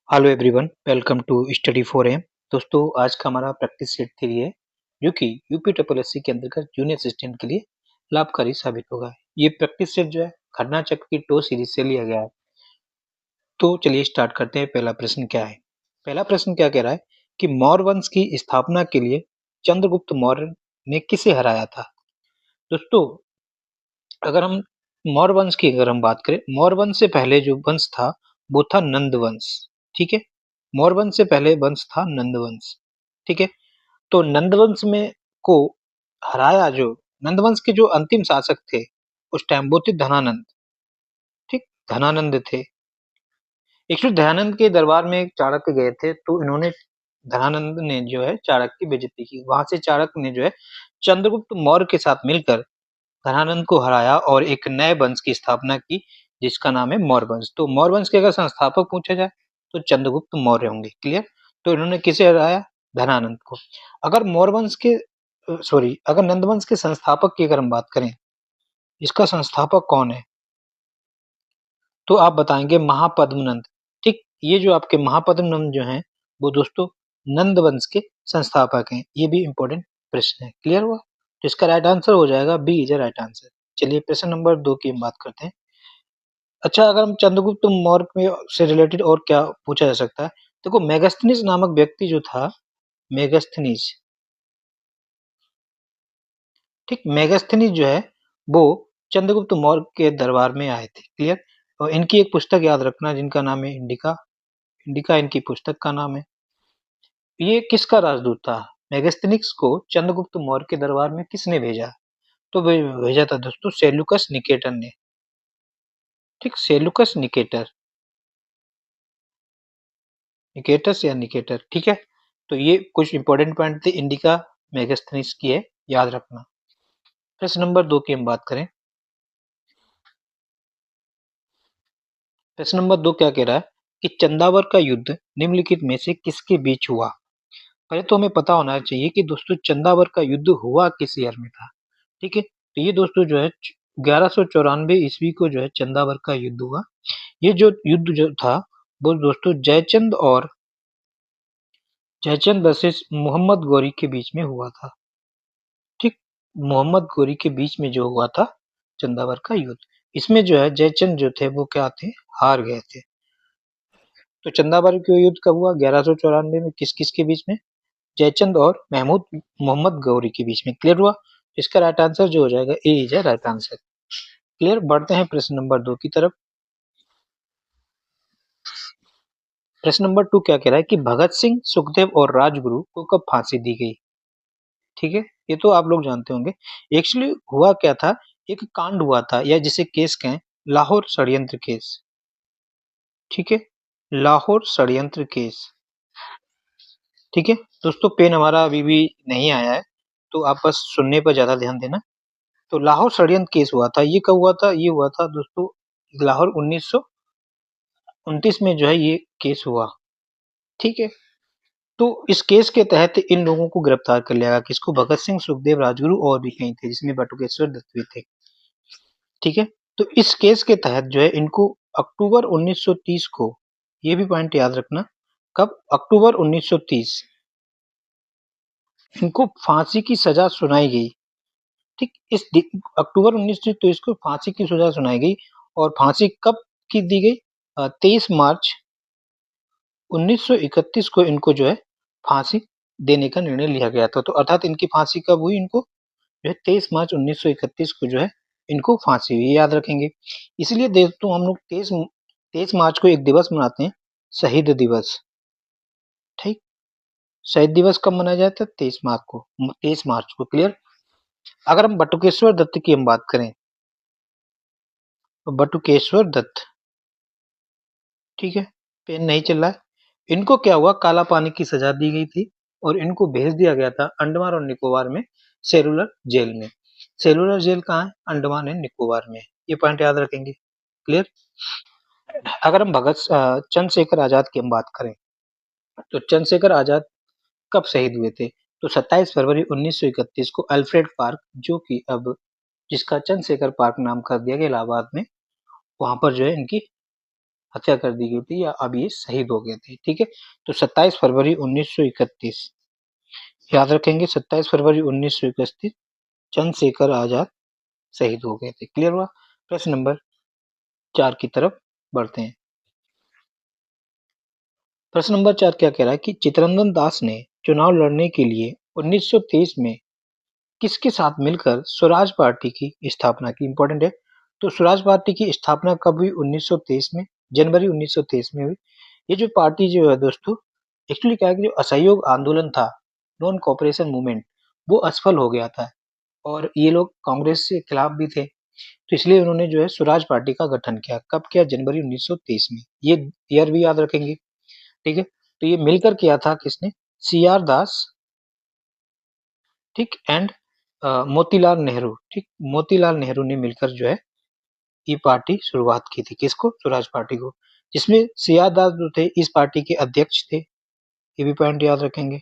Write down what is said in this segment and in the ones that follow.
Hello everyone, welcome to study for M. दोस्तों, आज का हमारा प्रैक्टिस सेट 3 है जो कि यूपी ट्रिपल एससी के अंतर्गत जूनियर असिस्टेंट के लिए लाभकारी साबित होगा। ये प्रैक्टिस सेट जो है घटना चक्र की टो सीरीज से लिया गया है। तो चलिए स्टार्ट करते हैं। पहला प्रश्न क्या है? पहला प्रश्न क्या कह रहा है कि मौर्य वंश की स्थापना के लिए चंद्रगुप्त मौर्य ने किसे हराया था? दोस्तों, अगर हम मौर्य वंश की अगर हम बात करें, मौर्य वंश से पहले जो वंश था वो था नंद वंश। ठीक है, मौर्य वंश से पहले वंश था नंद वंश। ठीक है, तो नंद वंश में को हराया जो नंद वंश के जो अंतिम शासक थे उस टाइम वो थे धनानंद। ठीक, धनानंद थे। एक्चुअली दयानंद के दरबार में चाणक्य गए थे, तो इन्होंने धनानंद ने जो है चाणक्य की बेइज्जती की। वहां से चाणक्य ने जो है चंद्रगुप्त मौर्य के साथ मिलकर धनानंद को हराया और एक नए वंश की स्थापना की जिसका नाम है मौर्य वंश। तो मौर्य वंश के अगर संस्थापक पूछा जाए तो चंद्रगुप्त मौर्य होंगे। क्लियर? तो इन्होंने किसे हराया? धनानंद को। अगर मौर्य वंश के अगर नंद वंश के संस्थापक की अगर हम बात करें, इसका संस्थापक कौन है? तो आप बताएंगे महापद्मनंद। ठीक, ये जो आपके महापद्मनंद जो हैं वो दोस्तों नंद वंश के संस्थापक हैं। ये भी इंपॉर्टेंट प्रश्न है। क्लियर हुआ? तो इसका राइट आंसर हो जाएगा बी इज राइट आंसर। चलिए प्रश्न नंबर 2 की हम बात करते हैं। अच्छा, अगर हम चंद्रगुप्त मौर्य में से रिलेटेड और क्या पूछा जा सकता है? देखो, मेगास्थनीज नामक व्यक्ति जो था, मेगास्थनीज। ठीक, मेगास्थनीज जो है वो चंद्रगुप्त मौर्य के दरबार में आए थे। क्लियर? और इनकी एक पुस्तक याद रखना जिनका नाम है इंडिका। इंडिका इनकी पुस्तक का नाम है। ये किसका राजदूत था? मेगास्थनीज को चंद्रगुप्त मौर्य के दरबार में किसने भेजा? तो भेजा था दोस्तों सेल्यूकस निकेटर ने। ठीक, सेल्यूकस निकेटर, निकेटस या निकेटर। ठीक है, तो ये कुछ इंपॉर्टेंट पॉइंट थे इंडिका मेगास्थनीज की है, याद रखना। प्रश्न नंबर 2 की हम बात करें। प्रश्न नंबर 2 क्या कह रहा है कि चंदावर का युद्ध निम्नलिखित में से किसके बीच हुआ? पहले तो हमें पता होना चाहिए कि दोस्तों चंदावर का युद्ध हुआ किस ईयर में था। ठीक है, तो ये दोस्तों जो है 1194 ईस्वी को जो है चंदावर का युद्ध हुआ। ये जो युद्ध जो था वो दोस्तों जयचंद वर्सेस मोहम्मद गौरी के बीच में हुआ था। ठीक, मोहम्मद गौरी के बीच में जो हुआ था चंदावर का युद्ध, इसमें जो है जयचंद जो थे वो क्या थे? हार गए थे। तो चंदावर का युद्ध कब हुआ? 1194 में। किस किस के बीच में? जयचंद और महमूद मोहम्मद गौरी के बीच में। क्लियर हुआ? इसका राइट आंसर जो हो जाएगा ए इज राइट आंसर। क्लियर? बढ़ते हैं प्रश्न नंबर 2 की तरफ। प्रश्न नंबर 2 क्या कह रहा है कि भगत सिंह, सुखदेव और राजगुरु को कब फांसी दी गई? ठीक है, ये तो आप लोग जानते होंगे। एक्चुअली हुआ क्या था, एक कांड हुआ था या जिसे केस कहें, लाहौर षड्यंत्र केस। ठीक है, लाहौर षड्यंत्र केस। ठीक है दोस्तों, पेन हमारा अभी भी नहीं आया है, तो आप बस सुनने पर ज्यादा ध्यान देना। तो लाहौर षड्यंत्र केस हुआ था। ये कब हुआ था? ये हुआ था दोस्तों लाहौर 1929 में जो है ये केस हुआ। ठीक है, तो इस केस के तहत इन लोगों को गिरफ्तार कर लिया गया। किसको? भगत सिंह, सुखदेव, राजगुरु और भी कई थे जिसमें बटुकेश्वर दत्त भी थे। ठीक है, तो इस केस के तहत जो है इनको अक्टूबर 1930 को, ये भी पॉइंट याद रखना, कब? अक्टूबर 1930 इनको फांसी की सजा सुनाई गई। ठीक, अक्टूबर 1930 को फांसी की सजा सुनाई गई। और फांसी कब की दी गई? 23 मार्च 1931 को इनको जो है फांसी देने का निर्णय लिया गया था। तो अर्थात इनकी फांसी कब हुई? इनको जो है 23 मार्च 1931 को जो है इनको फांसी हुई। याद रखेंगे। इसलिए दोस्तों हम लोग 23 मार्च को एक दिवस मनाते हैं, शहीद दिवस। ठीक, शहीद दिवस कब मनाया जाता है? 23 मार्च को। क्लियर? अगर हम बटुकेश्वर दत्त की हम बात करें, तो बटुकेश्वर दत्त, ठीक है, पेन नहीं चल रहा है। इनको क्या हुआ? काला पानी की सजा दी गई थी और इनको भेज दिया गया था अंडमान और निकोबार में सेलुलर जेल में। सेलुलर जेल कहाँ है? अंडमान एंड निकोबार में। ये पॉइंट याद रखेंगे। क्लियर? अगर हम चंद्रशेखर आजाद की हम बात करें, तो चंद्रशेखर आजाद कब शहीद हुए थे? तो 27 फरवरी 1931 को अल्फ्रेड पार्क, जो कि अब जिसका चंद्रशेखर पार्क नाम कर दिया गया इलाहाबाद में, वहां पर जो है इनकी हत्या कर दी गई थी या अब ये शहीद हो गए थे। ठीक है, तो 27 फरवरी 1931 याद रखेंगे, 27 फरवरी 1931 चंद्रशेखर आजाद शहीद हो गए थे। क्लियर हुआ? प्रश्न नंबर 4 की तरफ बढ़ते हैं। प्रश्न नंबर 4 क्या कह रहा है कि चित्तरंजन दास ने चुनाव लड़ने के लिए 1923 में किसके साथ मिलकर स्वराज पार्टी की स्थापना की? इंपॉर्टेंट है। तो स्वराज पार्टी की स्थापना कब हुई? 1923 में, जनवरी 1923 में हुई। ये जो पार्टी जो है दोस्तों, एक्चुअली क्या है कि जो असहयोग आंदोलन था, नॉन कॉपरेशन मूवमेंट, वो असफल हो गया था और ये लोग कांग्रेस के खिलाफ भी थे, तो इसलिए उन्होंने जो है स्वराज पार्टी का गठन किया। कब किया? जनवरी 1923 में। ये ईयर भी याद रखेंगे। ठीक है, तो ये मिलकर किया था किसने? सी आर दास, ठीक, एंड मोतीलाल नेहरू। ठीक, मोतीलाल नेहरू ने मिलकर जो है ये पार्टी शुरुआत की थी। किसको? स्वराज पार्टी को, जिसमें सी आर दास जो थे इस पार्टी के अध्यक्ष थे, ये भी पॉइंट याद रखेंगे,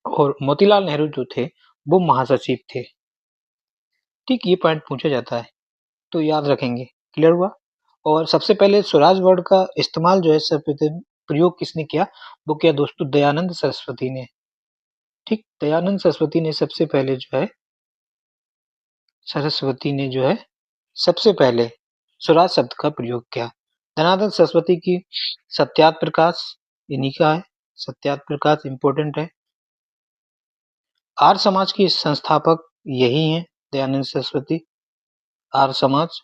और मोतीलाल नेहरू जो थे वो महासचिव थे। ठीक, ये पॉइंट पूछा जाता है तो याद रखेंगे। क्लियर हुआ? और सबसे पहले स्वराज वर्ड का इस्तेमाल जो है सर्वप्रथम प्रयोग किसने किया? वो किया दोस्तों दयानंद सरस्वती ने। ठीक, दयानंद सरस्वती ने सबसे पहले जो है, सरस्वती ने जो है सबसे पहले स्वराज शब्द का प्रयोग किया। दयानंद सरस्वती की सत्यार्थ प्रकाश इन्हीं का है। सत्यार्थ प्रकाश इंपॉर्टेंट है। आर्य समाज की संस्थापक यही हैं, दयानंद सरस्वती। आर्य समाज,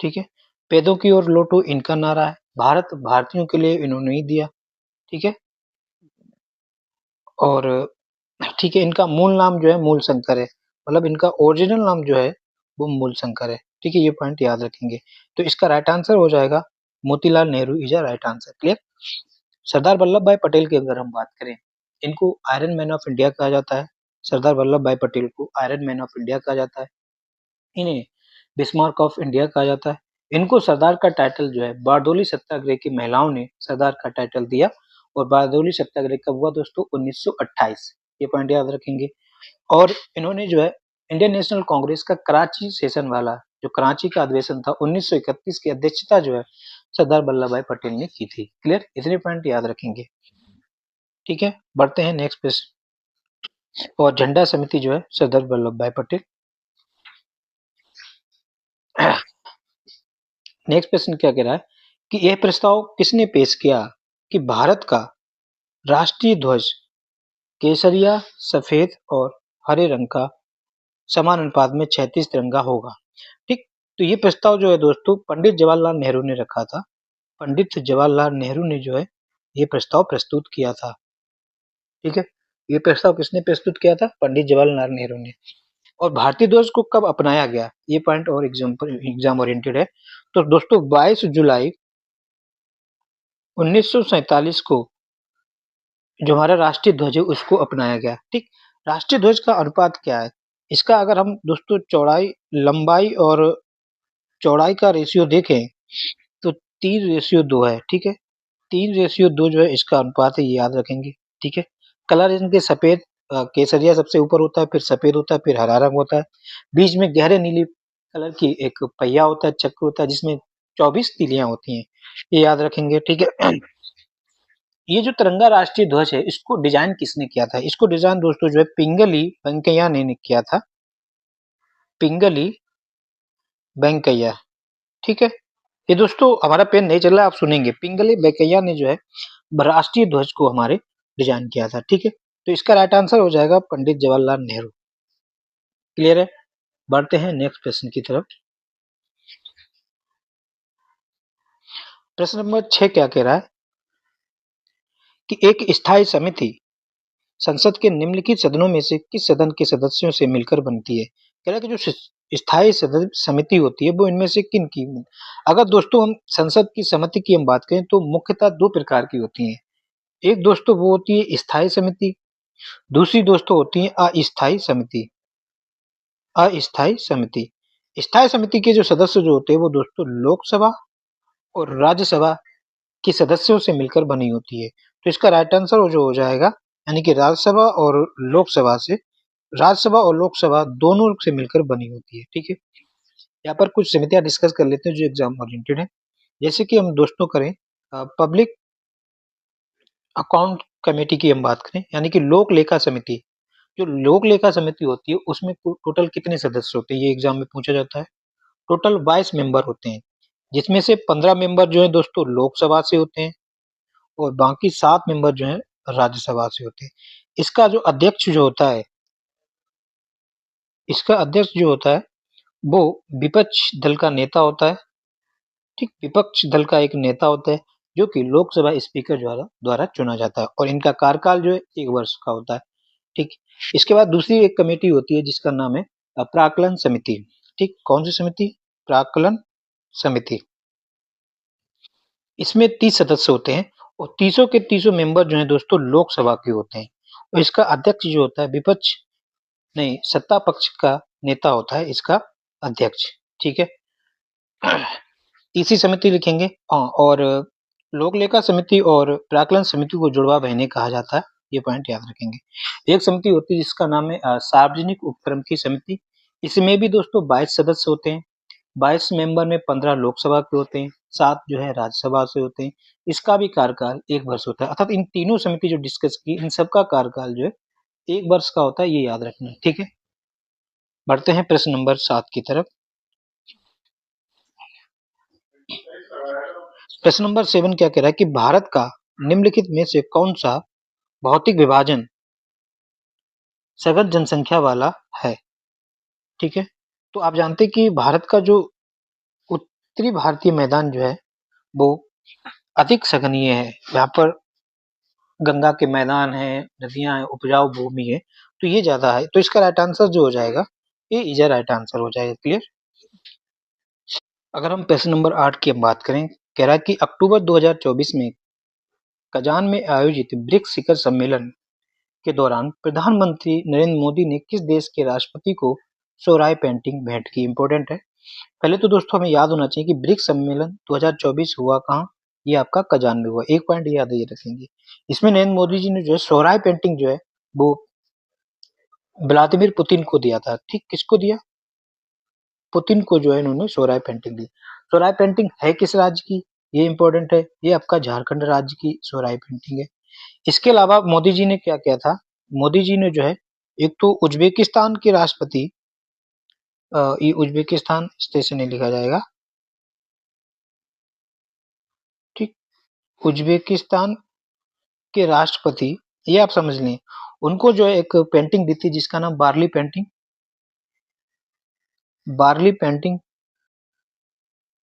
ठीक है। वेदों की ओर लौटो इनका नारा है। भारत भारतीयों के लिए इन्होंने ही दिया। ठीक है, और ठीक है, इनका मूल नाम जो है मूल शंकर है, मतलब इनका ओरिजिनल नाम जो है वो मूल शंकर है। ठीक है, ये पॉइंट याद रखेंगे। तो इसका राइट आंसर हो जाएगा Motilal Nehru is a right answer. Clear? Sardar Vallabhbhai Patel की अगर हम बात करें, इनको आयरन मैन ऑफ इंडिया कहा जाता है। सरदार वल्लभ भाई पटेल को आयरन मैन ऑफ इंडिया कहा जाता है। इन्हें बिस्मार्क ऑफ इंडिया कहा जाता है। इनको सरदार का टाइटल जो है बारदोली सत्याग्रह की महिलाओं ने सरदार का टाइटल दिया, और बारदोली सत्याग्रह कब हुआ दोस्तों? 1928। ये पॉइंट याद रखेंगे। और इन्होंने जो है इंडियन नेशनल कांग्रेस का कराची सेशन वाला जो कराची का अधिवेशन था 1931 की अध्यक्षता जो है सरदार वल्लभ भाई पटेल ने की थी। क्लियर? इतने पॉइंट याद रखेंगे। ठीक है, बढ़ते हैं नेक्स्ट प्रश्न। और झंडा समिति जो है सरदार वल्लभ भाई पटेल। नेक्स्ट प्रश्न क्या कह रहा है कि यह प्रस्ताव किसने पेश किया कि भारत का राष्ट्रीय ध्वज केसरिया, सफेद और हरे रंग का समान अनुपात में 36 तिरंगा होगा? ठीक, तो ये प्रस्ताव जो है दोस्तों पंडित जवाहरलाल नेहरू ने रखा था। पंडित जवाहरलाल नेहरू ने जो है ये प्रस्ताव प्रस्तुत किया था। ठीक है, ये प्रस्ताव किसने प्रस्तुत किया था? पंडित जवाहरलाल नेहरू ने। और भारतीय ध्वज को कब अपनाया गया? ये पॉइंट और एग्जाम ओरिएंटेड है। तो दोस्तों 22 जुलाई 1947 को जो हमारा राष्ट्रीय ध्वज है उसको अपनाया गया। ठीक, राष्ट्रीय ध्वज का अनुपात क्या है? इसका अगर हम दोस्तों चौड़ाई, लंबाई और चौड़ाई का रेशियो देखें तो 3:2 है। ठीक है, 3:2 जो है इसका अनुपात है, ये याद रखेंगे। ठीक है, कलर इनके सफेद, केसरिया सबसे ऊपर होता है, फिर सफेद होता है, फिर हरा रंग होता है। बीच में गहरे नीली कलर की एक पहिया होता है, चक्र होता है, जिसमें 24 तीलियां होती हैं, ये याद रखेंगे। ठीक है, ये जो तिरंगा राष्ट्रीय ध्वज है इसको डिजाइन किसने किया था? इसको डिजाइन दोस्तों जो है पिंगली वेंकैया ने किया था। पिंगली वेंकैया। ठीक है, ये दोस्तों हमारा पेन नहीं चल रहा है, आप सुनेंगे। पिंगली वेंकैया ने जो है राष्ट्रीय ध्वज को हमारे डिजाइन किया था। ठीक है, तो इसका राइट आंसर हो जाएगा पंडित जवाहरलाल नेहरू। क्लियर है? बढ़ते हैं नेक्स्ट प्रश्न की तरफ। प्रश्न नंबर 6 क्या कह रहा है कि एक स्थायी समिति संसद के निम्नलिखित सदनों में से किस सदन के सदस्यों से मिलकर बनती है? कह रहा है कि जो स्थायी सदन समिति होती है वो इनमें से किन की? अगर दोस्तों हम संसद की समिति की हम बात करें तो मुख्यतः दो प्रकार की होती हैं। एक दोस्तों वो होती है स्थायी समिति, दूसरी दोस्तों होती है अस्थायी समिति। अस्थायी समिति, स्थायी समिति के जो सदस्य जो होते हैं वो दोस्तों लोकसभा और राज्यसभा के सदस्यों से मिलकर बनी होती है। तो इसका राइट आंसर जो हो जाएगा, यानी कि राज्यसभा और लोकसभा से, राज्यसभा और लोकसभा दोनों से मिलकर बनी होती है। ठीक है, यहाँ पर कुछ समितियां डिस्कस कर लेते हैं जो एग्जाम ओरिएंटेड है। जैसे कि हम दोस्तों करें पब्लिक अकाउंट कमेटी की हम बात करें, यानी कि लोक लेखा समिति। जो लोक लेखा समिति होती है उसमें टोटल कितने सदस्य होते हैं, ये एग्जाम में पूछा जाता है। टोटल 22 मेंबर होते हैं, जिसमें से 15 मेंबर जो है दोस्तों लोकसभा से होते हैं और बाकी 7 मेंबर जो है राज्यसभा से होते हैं। इसका जो अध्यक्ष जो होता है इसका अध्यक्ष जो होता है वो विपक्ष दल का नेता होता है। ठीक, विपक्ष दल का एक नेता होता है जो कि लोकसभा स्पीकर द्वारा द्वारा चुना जाता है और इनका कार्यकाल जो है 1 वर्ष का होता है। ठीक, इसके बाद दूसरी एक कमेटी होती है जिसका नाम है प्राक्कलन समिति। ठीक, कौन सी समिति? प्राक्कलन समिति। इसमें 30 सदस्य होते हैं और तीसों के तीसों मेंबर जो है दोस्तों लोकसभा के होते हैं और इसका अध्यक्ष जो होता है विपक्ष नहीं सत्ता पक्ष का नेता होता है इसका अध्यक्ष। ठीक है, तीसरी समिति लिखेंगे। और लोक लेखा समिति और प्राक्कलन समिति को जुड़वा बहने कहा जाता है, ये पॉइंट याद रखेंगे। एक समिति होती है जिसका नाम है सार्वजनिक उपक्रम की समिति। इसमें भी दोस्तों 22 सदस्य होते हैं। 22 मेंबर में 15 लोकसभा के होते हैं, 7 जो है राज्यसभा से होते हैं। इसका भी कार्यकाल 1 वर्ष होता है, अर्थात इन तीनों समिति जो डिस्कस की इन सबका कार्यकाल जो है 1 वर्ष का होता है, ये याद रखना है। ठीक है, बढ़ते हैं प्रश्न नंबर 7 की तरफ। प्रश्न नंबर 7 क्या कह रहा है कि भारत का निम्नलिखित में से कौन सा भौतिक विभाजन सघन जनसंख्या वाला है? ठीक है, तो आप जानते हैं कि भारत का जो उत्तरी भारतीय मैदान जो है वो अधिक सघनीय है। यहाँ पर गंगा के मैदान है, नदियां हैं, उपजाऊ भूमि है, तो ये ज्यादा है। तो इसका राइट आंसर जो हो जाएगा ये इजा राइट आंसर हो जाएगा। क्लियर? अगर हम प्रश्न नंबर 8 की हम बात करें, कह रहा है कि अक्टूबर 2024 में कजान में आयोजित ब्रिक्स शिखर सम्मेलन के दौरान प्रधानमंत्री नरेंद्र मोदी ने किस देश के राष्ट्रपति को सोहराय पेंटिंग भेंट की? इंपॉर्टेंट है। पहले तो दोस्तों हमें याद होना चाहिए कि ब्रिक्स सम्मेलन 2024 हुआ कहाँ? ये आपका कजान में हुआ। एक पॉइंट याद ये रखेंगे। इसमें नरेंद्र मोदी जी ने जो है सोहराय पेंटिंग जो है वो व्लादिमीर पुतिन को दिया था। ठीक, किसको दिया? पुतिन को जो है इन्होंने सोहराय पेंटिंग दी। सोहराय पेंटिंग है किस राज्य की? ये इंपॉर्टेंट है, ये आपका झारखंड राज्य की सोहराय पेंटिंग है। इसके अलावा मोदी जी ने क्या किया था? मोदी जी ने जो है एक तो उज्बेकिस्तान के राष्ट्रपति ये उज्बेकिस्तान इस से नहीं लिखा जाएगा। ठीक, उज्बेकिस्तान के राष्ट्रपति ये आप समझ लें, उनको जो है एक पेंटिंग दी थी जिसका नाम बार्ली पेंटिंग। Barley painting.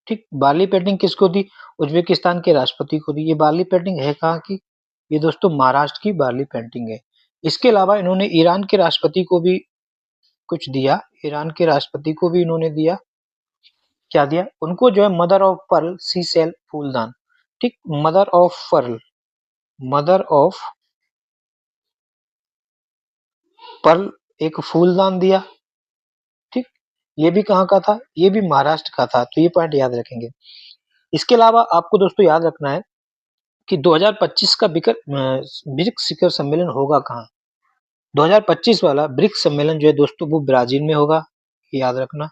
ठीक, बार्ली पेंटिंग किसको दी? उज्बेकिस्तान के राष्ट्रपति को दी। ये बार्ली पेंटिंग है कहाँ की? ये दोस्तों महाराष्ट्र की बार्ली पेंटिंग है। इसके अलावा इन्होंने ईरान के राष्ट्रपति को भी कुछ दिया। ईरान के राष्ट्रपति को भी इन्होंने दिया। क्या दिया? उनको जो है mother of pearl sea shell फूलदान। ठीक, mother of pearl, mother of pearl एक फूलदान दिया। ठीक, ये भी कहाँ का था? ये भी महाराष्ट्र का था। तो ये पॉइंट याद रखेंगे। इसके अलावा आपको दोस्तों याद रखना है कि 2025 का ब्रिक्स शिखर सम्मेलन होगा कहाँ? 2025 वाला ब्रिक्स सम्मेलन जो है दोस्तों वो ब्राजील में होगा, याद रखना।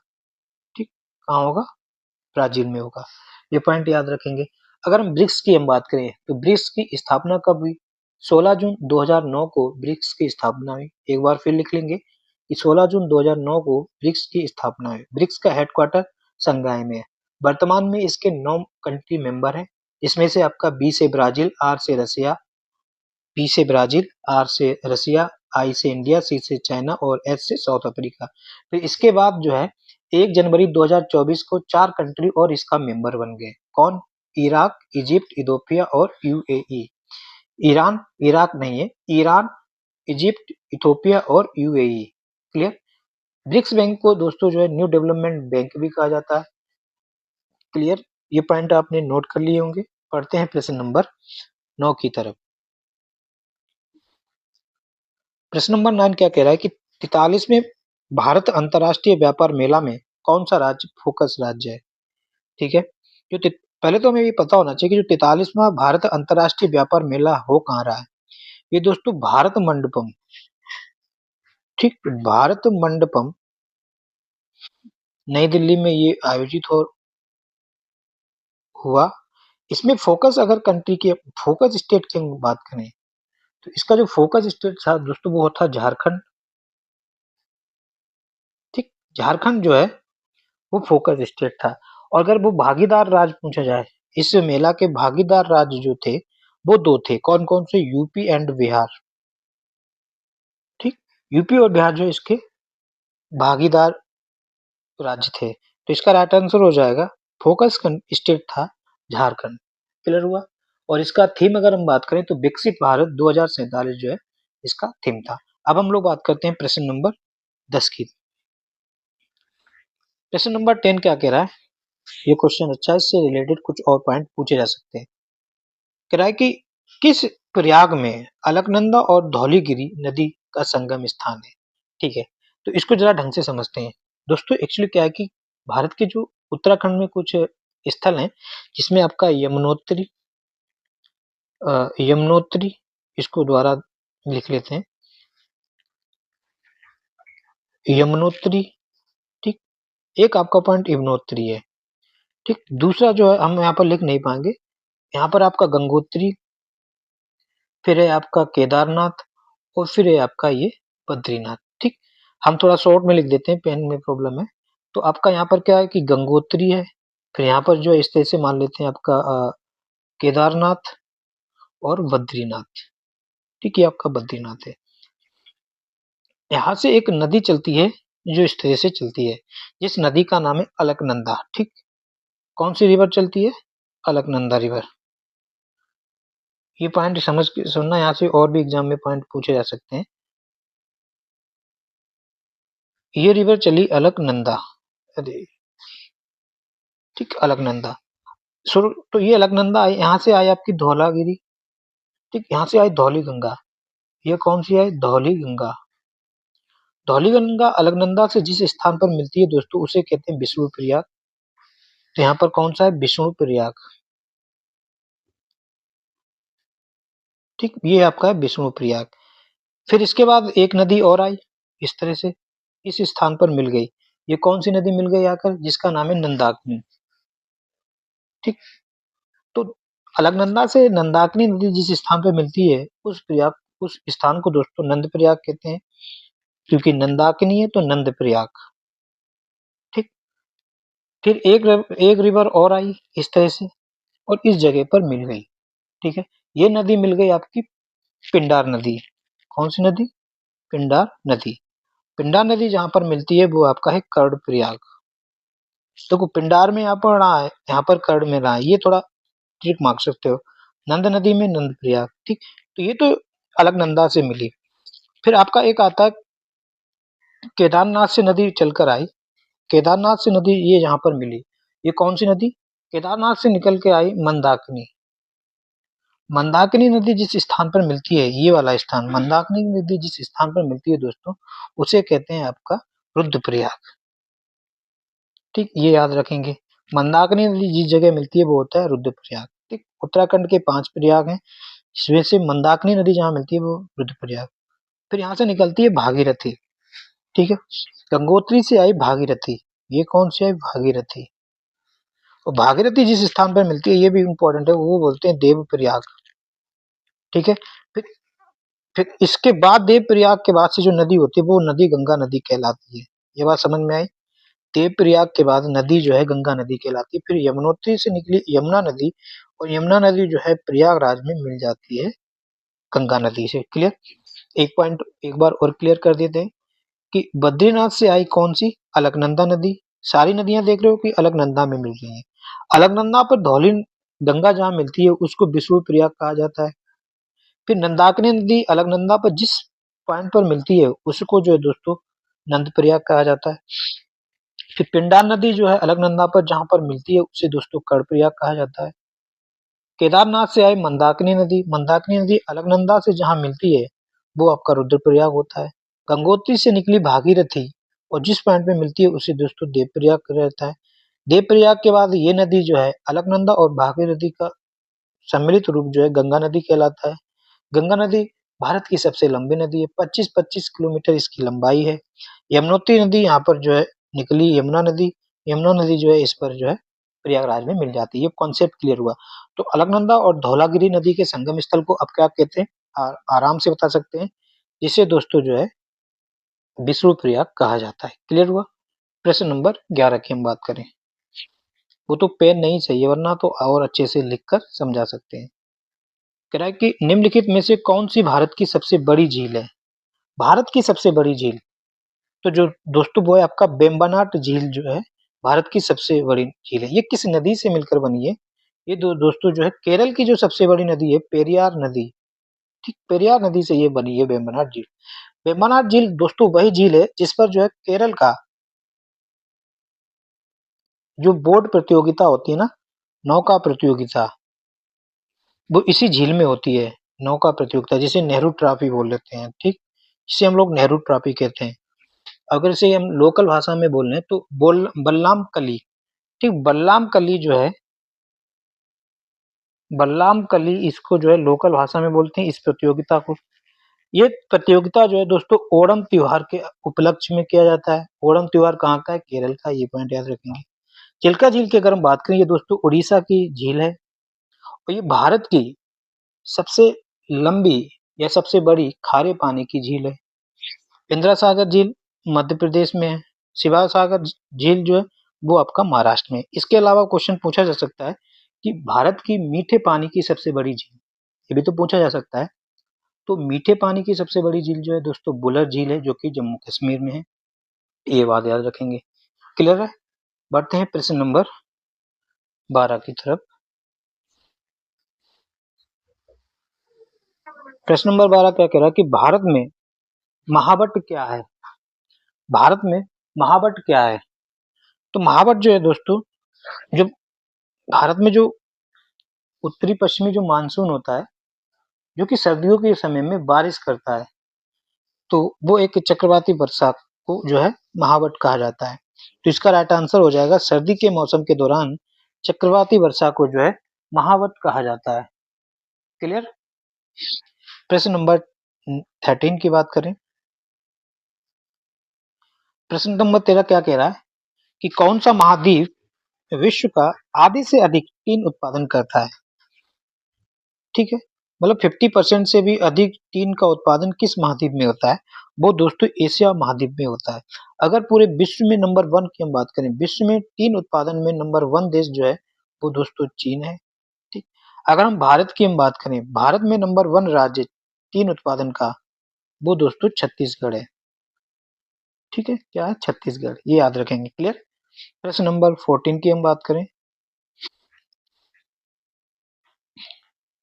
ठीक, कहाँ होगा? ब्राजील में होगा। ये पॉइंट याद रखेंगे। अगर हम ब्रिक्स की हम बात करें तो ब्रिक्स की स्थापना कब हुई? 16 जून 2009 को ब्रिक्स की स्थापना हुई। एक बार फिर लिख लेंगे कि 16 जून 2009 को ब्रिक्स की स्थापना हुई। ब्रिक्स का हेडक्वार्टर शंघाई में है। वर्तमान में इसके 9 कंट्री मेंबर हैं। इसमें से आपका बी से ब्राजील, आर से रसिया, पी से ब्राजील, आर से रसिया, आई से इंडिया, सी से चाइना और एस से साउथ अफ्रीका। फिर इसके बाद जो है 1 जनवरी 2024 को 4 कंट्री और इसका मेंबर बन गए। कौन? इराक, इजिप्ट, इथोपिया और यूएई। ईरान, इराक नहीं है, ईरान, इजिप्ट, इथोपिया और यूएई। क्लियर? ब्रिक्स बैंक को दोस्तों जो है न्यू डेवलपमेंट बैंक भी कहा जाता है। क्लियर? ये पॉइंट आपने नोट कर लिए होंगे। पढ़ते हैं प्रश्न नंबर 9 की तरफ। प्रश्न नंबर 9 क्या कह रहा है कि 43वें भारत अंतर्राष्ट्रीय व्यापार मेला में कौन सा राज्य फोकस राज्य है? ठीक है, पहले तो हमें ये पता होना चाहिए कि जो 43वां भारत अंतर्राष्ट्रीय व्यापार मेला हो कहाँ रहा है। ये दोस्तों भारत मंडपम। ठीक, भारत मंडपम नई दिल्ली में ये आयोजित हुआ। इसमें फोकस अगर कंट्री की फोकस स्टेट की हम बात करें तो इसका जो फोकस स्टेट था दोस्तों वो था झारखंड। ठीक, झारखंड जो है वो फोकस स्टेट था। और अगर वो भागीदार राज्य पूछा जाए, इस मेला के भागीदार राज्य जो थे वो दो थे। कौन कौन से? UP and Bihar. ठीक, यूपी और बिहार जो इसके भागीदार राज्य थे। तो इसका राइट आंसर हो जाएगा, फोकस स्टेट था झारखंड। क्लियर हुआ? और इसका थीम अगर हम बात करें तो विकसित भारत 2047 जो है इसका थीम था। अब हम लोग बात करते हैं प्रश्न नंबर 10 की। प्रश्न नंबर 10 क्या कह रहा है? ये क्वेश्चन अच्छा है, इससे रिलेटेड कुछ और पॉइंट पूछे जा सकते हैं। कह रहा है कि किस प्रयाग में अलकनंदा और धौलीगिरी नदी का संगम स्थान है? ठीक है, तो इसको जरा ढंग से समझते हैं। दोस्तों एक्चुअली क्या है कि भारत के जो उत्तराखंड में कुछ स्थल हैं जिसमें आपका यमुनोत्री इसको द्वारा लिख लेते हैं, यमुनोत्री। ठीक, एक आपका पॉइंट यमुनोत्री है। ठीक, दूसरा जो है हम यहाँ पर लिख नहीं पाएंगे। यहाँ पर आपका गंगोत्री, फिर है आपका केदारनाथ, और फिर है आपका ये बद्रीनाथ। ठीक, हम थोड़ा शॉर्ट में लिख देते हैं, पेन में प्रॉब्लम है। तो आपका यहाँ पर क्या है कि गंगोत्री है, फिर यहाँ पर जो है इस तरह से मान लेते हैं आपका केदारनाथ और बद्रीनाथ। ठीक, ये आपका बद्रीनाथ है। यहाँ से एक नदी चलती है जो इस तरह से चलती है, जिस नदी का नाम है अलकनंदा। ठीक, कौन सी रिवर चलती है? अलकनंदा रिवर। ये पॉइंट समझ के सुनना, यहाँ से और भी एग्जाम में पॉइंट पूछे जा सकते हैं। ये रिवर चली अलकनंदा। अरे ठीक, अलकनंदा शुरू, तो ये अलकनंदा आई, यहाँ से आई आपकी धौलागिरी। ठीक, यहाँ से आई धौली गंगा। ये कौन सी आई? धौली गंगा। धौली गंगा अलकनंदा से जिस स्थान पर मिलती है दोस्तों उसे कहते हैं विष्णु प्रयाग। तो यहाँ पर कौन सा है? विष्णु प्रयाग। ठीक, ये आपका है विष्णु प्रयाग। फिर इसके बाद एक नदी और आई इस तरह से, इस स्थान पर मिल गई। ये कौन सी नदी मिल गई आकर? जिसका नाम है नंदाकिनी। ठीक, तो अलकनंदा से नंदाकिनी नदी जिस स्थान पर मिलती है उस स्थान को दोस्तों नंद प्रयाग कहते हैं, क्योंकि नंदाकिनी है तो नंद प्रयाग। ठीक, फिर एक रिवर और आई इस तरह से और इस जगह पर मिल गई। ठीक है, ये नदी मिल गई आपकी पिंडार नदी। कौन सी नदी? पिंडार नदी। पिंडार नदी जहां पर मिलती है वो आपका है कर्णप्रयाग। देखो पिंडार में यहाँ पर रहा है, यहाँ पर कर्ण में रहा है, ये थोड़ा ट्रिक मार सकते हो। नंद नदी में नंद प्रयाग। ठीक, तो ये तो अलकनंदा से मिली। फिर आपका एक आता है केदारनाथ से नदी चलकर आई। केदारनाथ से नदी ये यहाँ पर मिली। ये कौन सी नदी? केदारनाथ से निकल के आई मंदाकिनी। मंदाकिनी नदी जिस स्थान पर मिलती है, ये वाला स्थान, मंदाकिनी नदी जिस स्थान पर मिलती है दोस्तों उसे कहते हैं आपका रुद्रप्रयाग। ठीक, ये याद रखेंगे। मंदाकिनी नदी जिस जगह मिलती है वो होता है रुद्रप्रयाग। ठीक, उत्तराखंड के 5 प्रयाग हैं, इसमें से मंदाकिनी नदी जहाँ मिलती है वो रुद्रप्रयाग। फिर यहाँ से निकलती है भागीरथी। ठीक है, गंगोत्री से आई भागीरथी। ये कौन सी आई? भागीरथी। और भागीरथी जिस स्थान पर मिलती है ये भी इंपॉर्टेंट है, वो बोलते हैं देवप्रयाग। ठीक है, फिर फिर इसके बाद देवप्रयाग के बाद से जो नदी होती है वो नदी गंगा नदी कहलाती है। ये बात समझ में आई? देवप्रयाग के बाद नदी जो है गंगा नदी कहलाती है। फिर यमुनोत्री से निकली यमुना नदी, और यमुना नदी जो है प्रयागराज में मिल जाती है गंगा नदी से। क्लियर? एक पॉइंट एक बार और क्लियर कर देते हैं कि बद्रीनाथ से आई कौन सी? अलकनंदा नदी। सारी नदियां देख रहे हो कि अलकनंदा में मिल रही हैं। अलकनंदा पर धौली गंगा जहाँ मिलती है उसको विष्णु प्रयाग कहा जाता है। फिर नंदाकिनी नदी अलकनंदा पर जिस पॉइंट पर मिलती है उसको जो है दोस्तों नंद प्रयाग कहा जाता है। फिर पिंडार नदी जो है अलकनंदा पर जहां पर मिलती है उसे दोस्तों कर्णप्रयाग कहा जाता है। केदारनाथ से आई मंदाकिनी नदी, मंदाकिनी नदी अलकनंदा से जहां मिलती है वो आपका रुद्रप्रयाग होता है। गंगोत्री से निकली भागीरथी और जिस पॉइंट पे मिलती है उसे दोस्तों देवप्रयाग रहता है। देवप्रयाग के बाद ये नदी जो है अलकनंदा और भागीरथी का सम्मिलित रूप जो है गंगा नदी कहलाता है। गंगा नदी भारत की सबसे लंबी नदी है, 25-25 किलोमीटर इसकी लंबाई है। यमुनोत्री नदी यहाँ पर जो है निकली, यमुना नदी जो है इस पर जो है प्रयागराज में मिल जाती है। ये कॉन्सेप्ट क्लियर हुआ। तो अलकनंदा और धौलागिरी नदी के संगम स्थल को अब क्या कहते हैं, आराम से बता सकते हैं, जिसे दोस्तों जो है विष्णु प्रयाग कहा जाता है। क्लियर हुआ। प्रश्न नंबर 11 की हम बात करें, वो तो पेन नहीं चाहिए वरना तो और अच्छे से लिखकर समझा सकते हैं। कह रहा है कि निम्नलिखित में से कौन सी भारत की सबसे बड़ी झील है। भारत की सबसे बड़ी झील, तो जो दोस्तों वो है आपका वेम्बनाड झील जो है भारत की सबसे बड़ी झील है। ये किस नदी से मिलकर बनी है, ये दोस्तों जो है केरल की जो सबसे बड़ी नदी है पेरियार नदी, ठीक पेरियार नदी से ये बनी है वेम्बनाड झील। वेम्बनाड झील दोस्तों वही झील है जिस पर जो है केरल का जो बोर्ड प्रतियोगिता होती है ना, नौका प्रतियोगिता, वो इसी झील में होती है। नौका प्रतियोगिता जिसे नेहरू ट्रॉफी बोल लेते हैं, ठीक, जिसे हम लोग नेहरू ट्रॉफी कहते हैं। अगर इसे हम लोकल भाषा में बोल रहे हैं तो बोल बल्लाम कली, ठीक, बल्लाम कली जो है, बल्लाम कली इसको जो है लोकल भाषा में बोलते हैं इस प्रतियोगिता को। ये प्रतियोगिता जो है दोस्तों ओणम त्योहार के उपलक्ष्य में किया जाता है। ओणम त्योहार कहाँ का है, केरल का, ये पॉइंट याद रखेंगे। चिल्का झील की अगर हम बात करें, ये दोस्तों उड़ीसा की झील है और ये भारत की सबसे लंबी या सबसे बड़ी खारे पानी की झील है। इंदिरा सागर झील मध्य प्रदेश में है। शिवा सागर झील जो है वो आपका महाराष्ट्र में है। इसके अलावा क्वेश्चन पूछा जा सकता है कि भारत की मीठे पानी की सबसे बड़ी झील, ये भी तो पूछा जा सकता है। तो मीठे पानी की सबसे बड़ी झील जो है दोस्तों बुलर झील है, जो कि जम्मू कश्मीर में है। ये बात याद रखेंगे। क्लियर है। बढ़ते हैं प्रश्न नंबर 12 की तरफ। प्रश्न नंबर 12 क्या कह रहा है कि भारत में महावट क्या है। भारत में महावट क्या है। तो महावट जो है दोस्तों, जो भारत में जो उत्तरी पश्चिमी जो मानसून होता है, जो कि सर्दियों के समय में बारिश करता है, तो वो एक चक्रवाती वर्षा को जो है महावट कहा जाता है। तो इसका राइट आंसर हो जाएगा सर्दी के मौसम के दौरान चक्रवाती वर्षा को जो है महावट कहा जाता है। क्लियर। प्रश्न नंबर 13 की बात करें। प्रश्न नंबर 13 क्या कह रहा है कि कौन सा महाद्वीप विश्व का आधे से अधिक टीन उत्पादन करता है। ठीक है, मतलब 50% से भी अधिक टीन का उत्पादन किस महाद्वीप में होता है, वो दोस्तों एशिया महाद्वीप में होता है। अगर पूरे विश्व में नंबर 1 की हम बात करें, विश्व में टीन उत्पादन में नंबर 1 देश जो है वो दोस्तों चीन है। ठीक। अगर हम भारत की हम बात करें, भारत में नंबर 1 राज्य टीन उत्पादन का वो दोस्तों छत्तीसगढ़ है। ठीक है, क्या है, छत्तीसगढ़, ये याद रखेंगे। क्लियर। प्रश्न नंबर 14 की हम बात करें।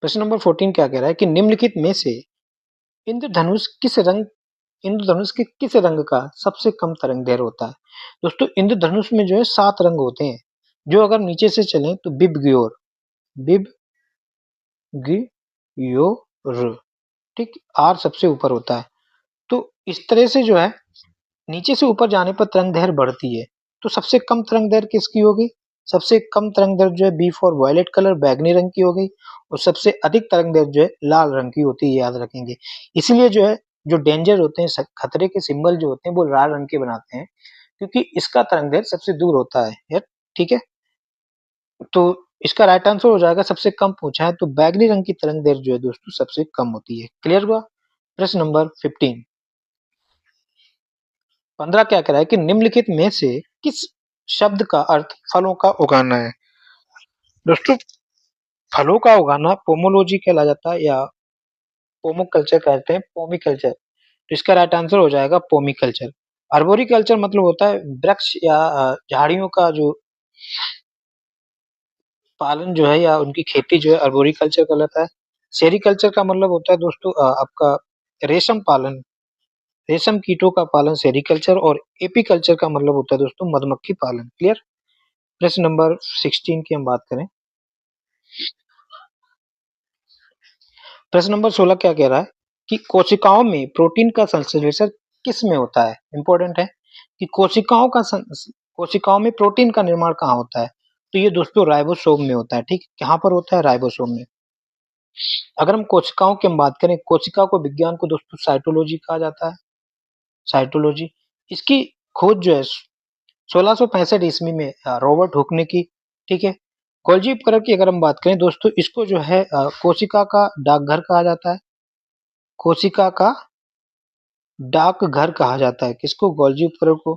प्रश्न नंबर 14 क्या कह रहा है कि निम्नलिखित में से इंद्रधनुष किस रंग, इंद्रधनुष के किस रंग का सबसे कम तरंगदैर्घ्य होता है। दोस्तों इंद्रधनुष में जो है 7 रंग होते हैं, जो अगर नीचे से चलें तो बिबग्योर, बिबगियोर, ठीक, आर सबसे ऊपर होता है। तो इस तरह से जो है नीचे से ऊपर जाने पर तरंगदैर्घ्य बढ़ती है। तो सबसे कम तरंगदैर्घ्य किसकी होगी, सबसे कम तरंगदैर्घ्य जो है बी फॉर वॉयलेट कलर बैगनी रंग की होगी, और सबसे अधिक तरंगदैर्घ्य जो है लाल रंग की होती है, याद रखेंगे। इसीलिए जो है जो डेंजर होते हैं, खतरे के सिंबल जो होते हैं वो लाल रंग के बनाते हैं, क्योंकि इसका तरंगदैर्घ्य सबसे दूर होता है यार। ठीक है, तो इसका राइट आंसर हो जाएगा, सबसे कम पूछा है तो बैगनी रंग की तरंगदैर्घ्य जो है दोस्तों सबसे कम होती है। क्लियर हुआ। प्रश्न नंबर 15। 15 क्या कह रहा है कि निम्नलिखित में से किस शब्द का अर्थ फलों का उगाना है। दोस्तों फलों का उगाना पोमोलॉजी कहला जाता है, या पोमोकल्चर कहते हैं, पोमिकल्चर। तो इसका राइट आंसर हो जाएगा पोमिकल्चर। अर्बोरिकल्चर मतलब होता है वृक्ष या झाड़ियों का जो पालन जो है या उनकी खेती जो है अर्बोरिकल्चर कहलाता है। सेरिकल्चर का मतलब होता है दोस्तों आपका रेशम पालन, रेशम कीटों का पालन सेरिकल्चर, और एपीकल्चर का मतलब होता है दोस्तों मधुमक्खी पालन। क्लियर। प्रश्न नंबर 16 की हम बात करें। प्रश्न नंबर 16 क्या कह रहा है कि कोशिकाओं में प्रोटीन का संश्लेषण किस में होता है। इंपॉर्टेंट है कि कोशिकाओं में प्रोटीन का निर्माण कहाँ होता है। तो ये दोस्तों राइबोसोम में होता है। ठीक, कहाँ पर होता है, राइबोसोम में। अगर हम कोशिकाओं की हम बात करें, कोशिका को विज्ञान को दोस्तों साइटोलॉजी कहा जाता है, साइटोलॉजी। इसकी खोज जो है 1665 ईस्वी में रॉबर्ट हुक ने की। ठीक है। गोल्जी उपग्रह की अगर हम बात करें दोस्तों, इसको जो है कोशिका का डाकघर कहा जाता है। कोशिका का डाकघर कहा जाता है किसको? गोल्जी उपग्रह को।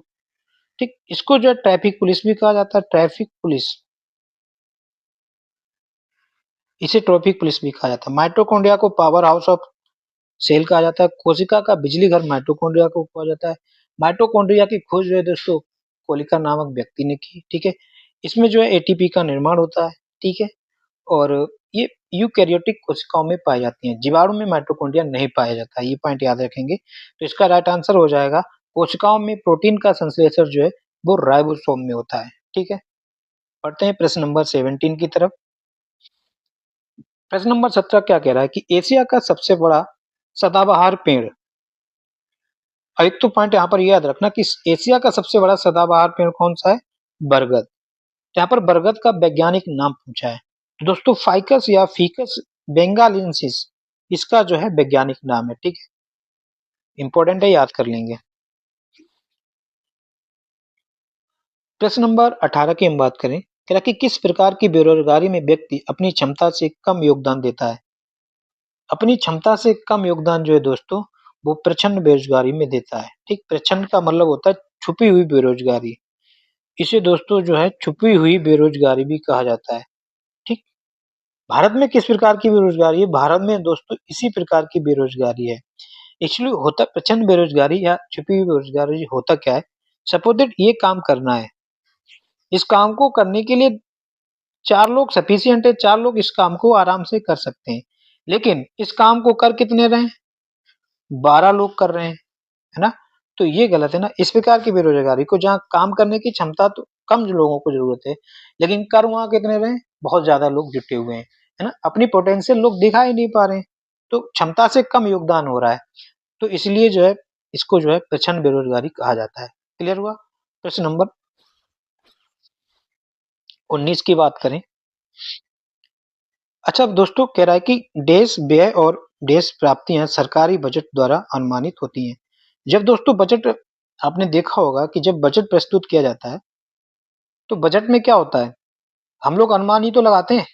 ठीक, इसको जो है ट्रैफिक पुलिस भी कहा जाता है, ट्रैफिक पुलिस। इसे ट्रैफिक पुलिस भी कहा जाता है। माइटोकॉन्ड्रिया को पावर हाउस ऑफ सेल कहा जाता है। कोशिका का बिजली घर माइटोकॉन्ड्रिया को कहा जाता है। माइटोकॉन्ड्रिया की खोज जो है दोस्तों कोलिका नामक व्यक्ति ने की। ठीक है, इसमें जो है एटीपी का निर्माण होता है। ठीक है, और ये यूकैरियोटिक कोशिकाओं में पाई जाती हैं। जीवाणु में माइटोकॉन्ड्रिया नहीं पाया जाता है, ये पॉइंट याद रखेंगे। तो इसका राइट आंसर हो जाएगा कोशिकाओं में प्रोटीन का संश्लेषण जो है वो राइबोसोम में होता है। ठीक है, पढ़ते हैं प्रश्न नंबर 17 की तरफ। प्रश्न नंबर 17 क्या कह रहा है कि एशिया का सबसे बड़ा सदाबहार पेड़। और एक तो पॉइंट यहाँ पर याद रखना कि एशिया का सबसे बड़ा सदाबहार पेड़ कौन सा है? बरगद। यहाँ पर बरगद का वैज्ञानिक नाम पूछा है। तो दोस्तों फाइकस या फीकस बेंगालिनसिस इसका जो है वैज्ञानिक नाम है। ठीक है, इंपॉर्टेंट है, याद कर लेंगे। प्रश्न नंबर 18 की हम बात करें, कह रहा कि किस प्रकार की बेरोजगारी में व्यक्ति अपनी क्षमता से कम योगदान देता है? अपनी क्षमता से कम योगदान जो है दोस्तों वो प्रच्छन्न बेरोजगारी में देता है। ठीक, प्रच्छन्न का मतलब होता है छुपी हुई बेरोजगारी। इसे दोस्तों जो है छुपी हुई बेरोजगारी भी कहा जाता है। ठीक, भारत में किस प्रकार की बेरोजगारी है? भारत में दोस्तों इसी प्रकार की बेरोजगारी है। एक्चुअली होता प्रचंड बेरोजगारी या छुपी हुई बेरोजगारी होता क्या है? सपोज दैट ये काम करना है, इस काम को करने के लिए 4 लोग सफिशिएंट है, 4 लोग इस काम को आराम से कर सकते हैं। लेकिन इस काम को कर कितने रहे हैं? 12 लोग कर रहे हैं, है ना? तो ये गलत है ना। इस प्रकार की बेरोजगारी को जहाँ काम करने की क्षमता तो कम लोगों को जरूरत है, लेकिन कर वहाँ कितने रहे हैं? बहुत ज्यादा लोग जुटे हुए हैं, है ना? अपनी पोटेंशियल लोग दिखा ही नहीं पा रहे हैं, तो क्षमता से कम योगदान हो रहा है। तो इसलिए जो है इसको जो है प्रच्छन्न बेरोजगारी कहा जाता है। क्लियर हुआ? प्रश्न नंबर 19 की बात करें। अच्छा दोस्तों कह रहा है कि देश व्यय और देश प्राप्तियां सरकारी बजट द्वारा अनुमानित होती हैं। जब दोस्तों बजट आपने देखा होगा कि जब बजट प्रस्तुत किया जाता है तो बजट में क्या होता है? हम लोग अनुमान ही तो लगाते हैं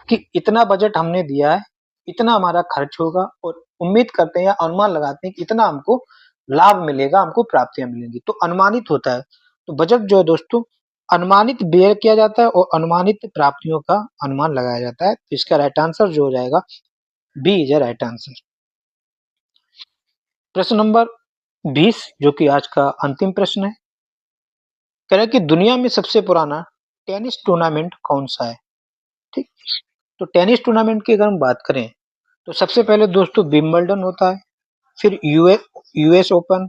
कि इतना बजट हमने दिया है, इतना हमारा खर्च होगा, और उम्मीद करते हैं या अनुमान लगाते हैं कि इतना हमको लाभ मिलेगा, हमको प्राप्तियां मिलेंगी, तो अनुमानित होता है। तो बजट जो है दोस्तों अनुमानित व्यय किया जाता है और अनुमानित प्राप्तियों का अनुमान लगाया जाता है। तो इसका राइट आंसर जो हो जाएगा बी इज राइट आंसर। प्रश्न नंबर 20 जो कि आज का अंतिम प्रश्न है, कह रहा है कि दुनिया में सबसे पुराना टेनिस टूर्नामेंट कौन सा है? ठीक, तो टेनिस टूर्नामेंट की अगर हम बात करें तो सबसे पहले दोस्तों विंबलडन होता है, फिर यूएस ओपन,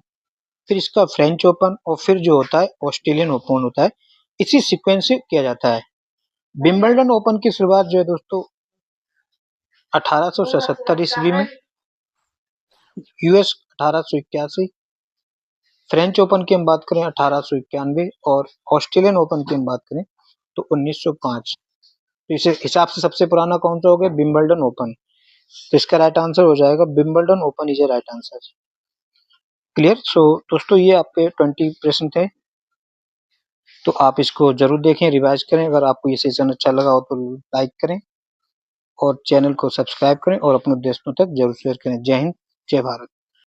फिर इसका फ्रेंच ओपन, और फिर जो होता है ऑस्ट्रेलियन ओपन होता है। इसी सीक्वेंस से किया जाता है। विंबलडन ओपन की शुरुआत जो है दोस्तों 1877 ईस्वी में, यूएस 1881, फ्रेंच ओपन की हम बात करें 1891, और ऑस्ट्रेलियन ओपन की हम बात करें तो 1905। तो इस हिसाब से सबसे पुराना कौन सा हो गया? Wimbledon open. तो इसका राइट आंसर हो जाएगा Wimbledon open is a right answer. Clear? So दोस्तों ये आपके 20 प्रश्न थे, तो आप इसको जरूर देखें, रिवाइज करें। अगर आपको ये सेशन अच्छा लगा हो तो लाइक करें और चैनल को सब्सक्राइब करें और अपने दोस्तों तक जरूर शेयर करें। जय हिंद, जय भारत।